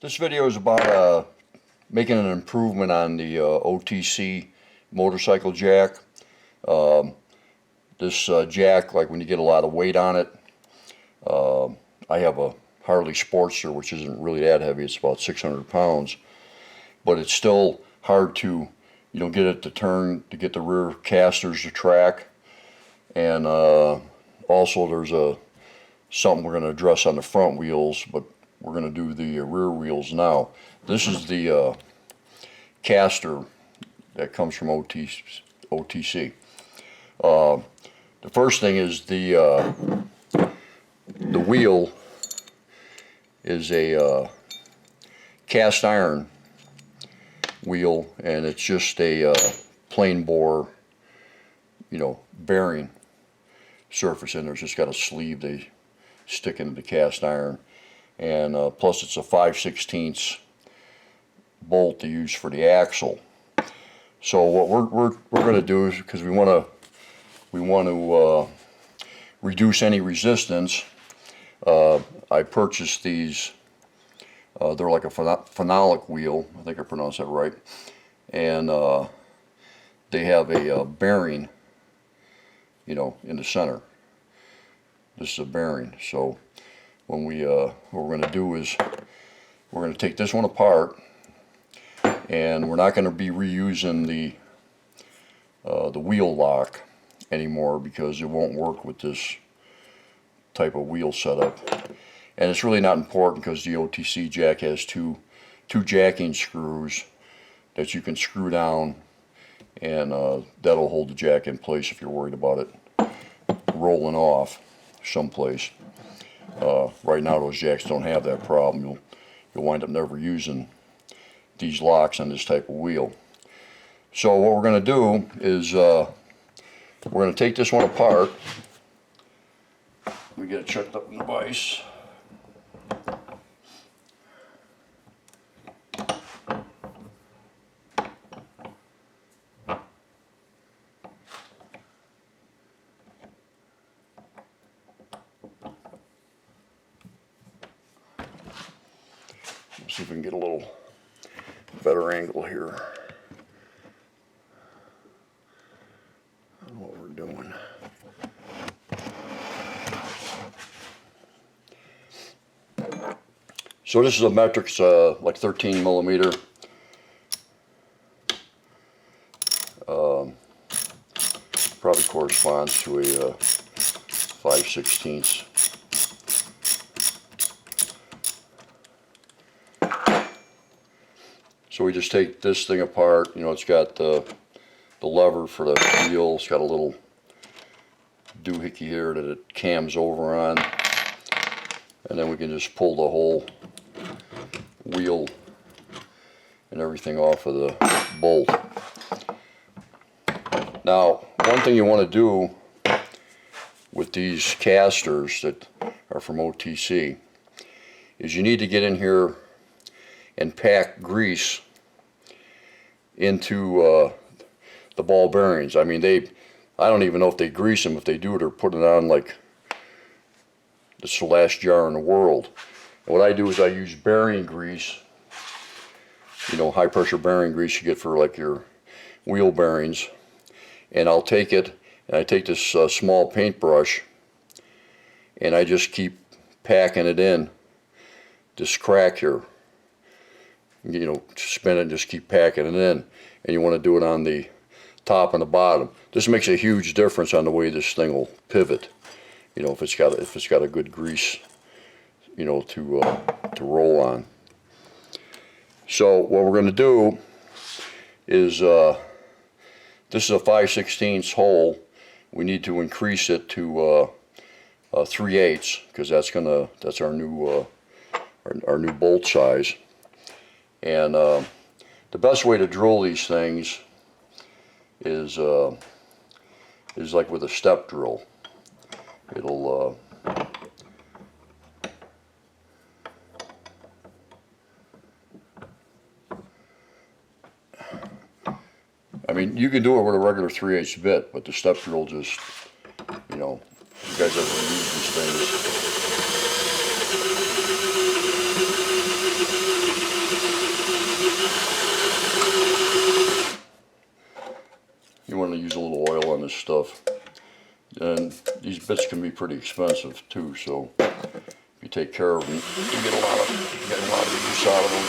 This video is about making an improvement on the OTC motorcycle jack. This jack, like when you get a lot of weight on it, I have a Harley Sportster, which isn't really that heavy. It's about 600 pounds, but it's still hard to, get it to turn, to get the rear casters to track. And also there's something we're going to address on the front wheels, but we're going to do the rear wheels now. This is the caster that comes from OTC. The first thing is the wheel is a cast iron wheel, and it's just a plain bore, bearing surface, and there's just got a sleeve they stick into the cast iron. And plus it's a 5/16 bolt to use for the axle. So what we're going to do is, because we want to reduce any resistance, I purchased these. They're like a phenolic wheel. I think I pronounced that right. And they have a bearing, in the center. This is a bearing. So when what we're going to do is we're going to take this one apart, and we're not going to be reusing the wheel lock anymore, because it won't work with this type of wheel setup. And it's really not important, because the OTC Jack has two jacking screws that you can screw down, and that'll hold the jack in place if you're worried about it rolling off someplace. Right now those jacks don't have that problem. You'll wind up never using these locks on this type of wheel. So what we're going to do is we're going to take this one apart. We get it checked up in the vise. See if we can get a little better angle here on what we're doing. So this is a metric, like 13 millimeter. Probably corresponds to a 5/16. So we just take this thing apart. It's got the lever for the wheel. It's got a little doohickey here that it cams over on, and then we can just pull the whole wheel and everything off of the bolt. Now, one thing you want to do with these casters that are from OTC is you need to get in here and pack grease into the ball bearings. I mean, I don't even know if they grease them. If they do it, or put it on like it's the last jar in the world. And what I do is I use bearing grease, high pressure bearing grease you get for like your wheel bearings. And I'll take it, and I take this small paintbrush, and I just keep packing it in this crack here. Spin it and just keep packing it in. And you want to do it on the top and the bottom. This makes a huge difference on the way this thing will pivot. If it's got a good grease, to roll on. So what we're going to do is this is a 5/16 hole. We need to increase it to 3/8, because that's our new bolt size. And the best way to drill these things is like with a step drill. It'll I mean, you can do it with a regular 3/8 bit, but the step drill just, you guys ever use these things. this stuff. And these bits can be pretty expensive too, so if you take care of them, you get a lot of use out of them.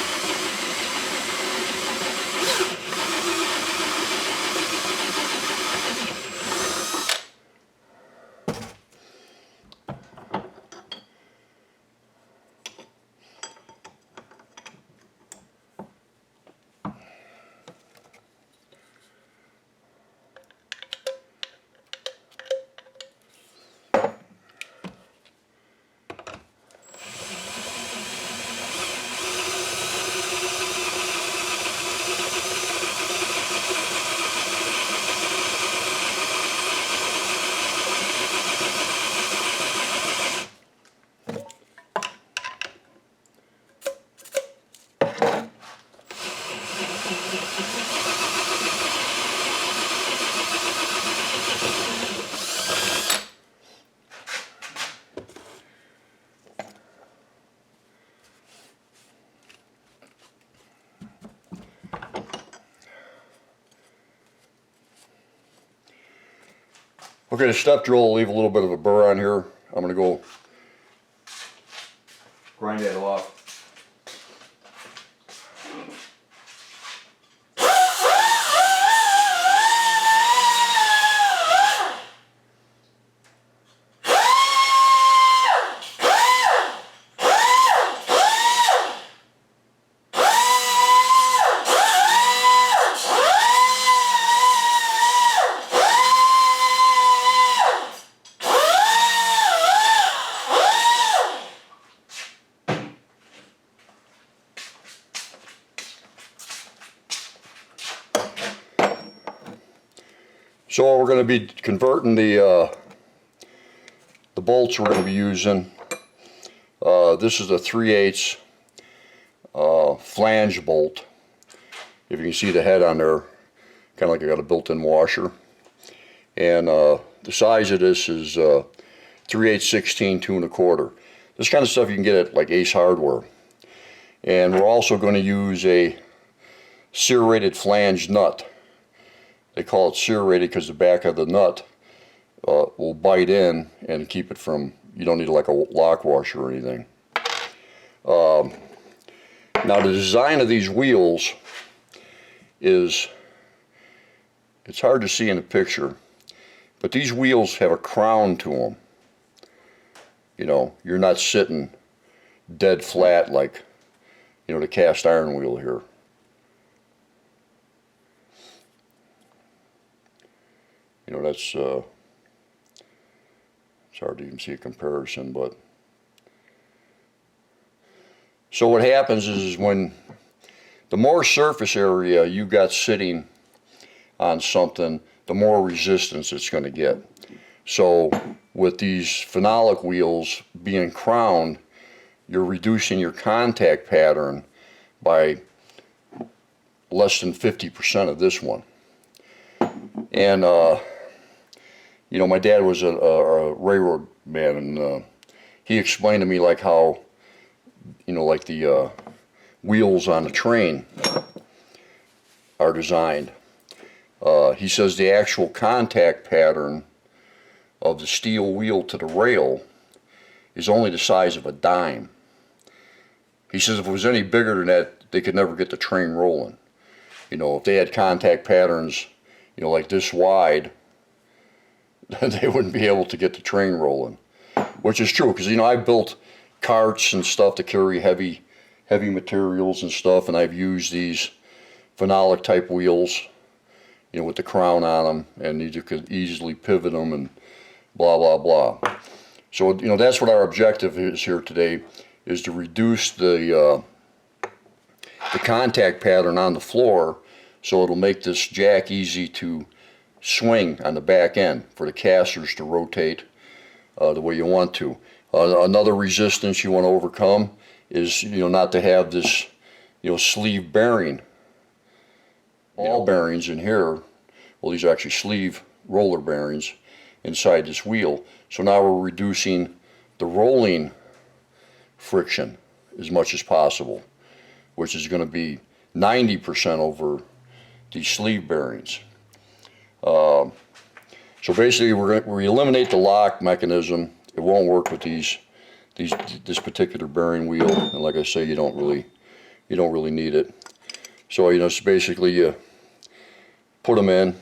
Okay, the step drill will leave a little bit of a burr on here. I'm going to go grind that off. So we're going to be converting the bolts we're going to be using. This is a 3/8 flange bolt. If you can see the head on there, kind of like I got a built-in washer. And the size of this is 3/8/16 2 1/4. This kind of stuff you can get at like Ace Hardware. And we're also going to use a serrated flange nut. They call it serrated because the back of the nut will bite in and keep it from, you don't need like a lock washer or anything. Now the design of these wheels is, it's hard to see in the picture, but these wheels have a crown to them. You know, you're not sitting dead flat like, you know, the cast iron wheel here. You know, that's, it's hard to even see a comparison, but. So what happens is when the more surface area you got sitting on something, the more resistance it's going to get. So with these phenolic wheels being crowned, you're reducing your contact pattern by less than 50% of this one. And you know, my dad was a railroad man, and he explained to me like how, you know, like the wheels on the train are designed. He says the actual contact pattern of the steel wheel to the rail is only the size of a dime. He says if it was any bigger than that, they could never get the train rolling. You know, if they had contact patterns, you know, like this wide, they wouldn't be able to get the train rolling. Which is true, because, you know, I've built carts and stuff to carry heavy materials and stuff, and I've used these phenolic type wheels, you know, with the crown on them, and you could easily pivot them and blah blah blah. So, you know, that's what our objective is here today, is to reduce the contact pattern on the floor, so it'll make this jack easy to swing on the back end for the casters to rotate the way you want to. Another resistance you want to overcome is, you know, not to have this, you know, sleeve bearing. Ball bearings in here, well, these are actually sleeve roller bearings inside this wheel. So now we're reducing the rolling friction as much as possible, which is going to be 90% over these sleeve bearings. So basically, we eliminate the lock mechanism. It won't work with this particular bearing wheel, and like I say, you don't really need it. So it's basically you put them in.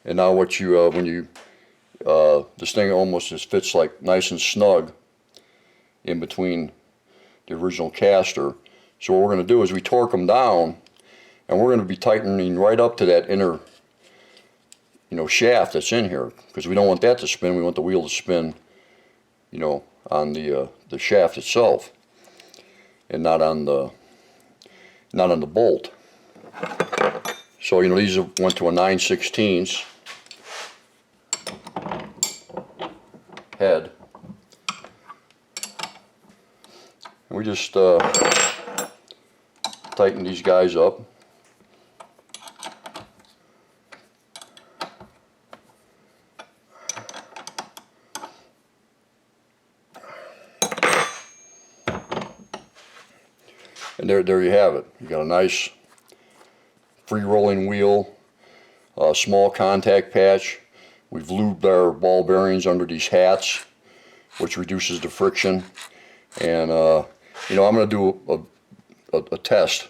And now what you this thing almost just fits like nice and snug in between the original caster. So what we're going to do is we torque them down, and we're going to be tightening right up to that inner shaft that's in here, because we don't want that to spin. We want the wheel to spin on the shaft itself, and not on the bolt. So these went to a 9/16 head, and we just tighten these guys up. And there you have it. You got a nice free rolling wheel, a small contact patch. We've lubed our ball bearings under these hats, which reduces the friction. And I'm going to do a test.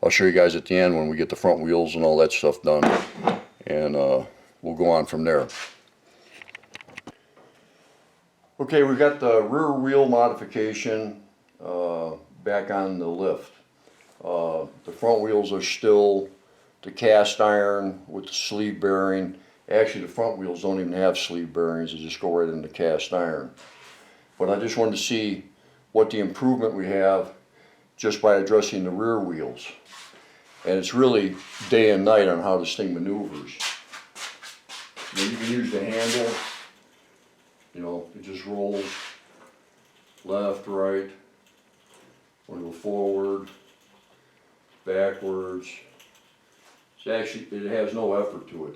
I'll show you guys at the end when we get the front wheels and all that stuff done, and we'll go on from there. Okay, we've got the rear wheel modification back on the lift. The front wheels are still the cast iron with the sleeve bearing. Actually, the front wheels don't even have sleeve bearings. They just go right into cast iron. But I just wanted to see what the improvement we have just by addressing the rear wheels. And it's really day and night on how this thing maneuvers. You can use the handle. It just rolls left, right. Want to go forward, backwards. It has no effort to it.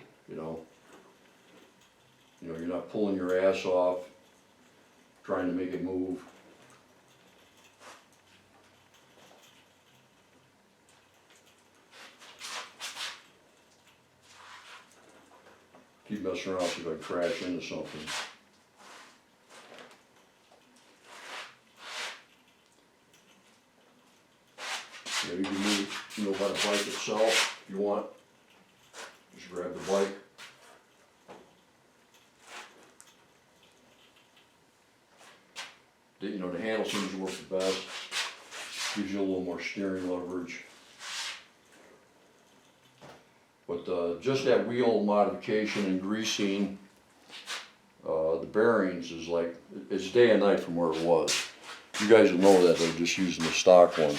You're not pulling your ass off trying to make it move. Keep messing around, see if I crash into something. You can move, by the bike itself if you want. Just grab the bike. The handle seems to work the best. Gives you a little more steering leverage. But just that wheel modification and greasing the bearings it's day and night from where it was. You guys will know that they're just using the stock one.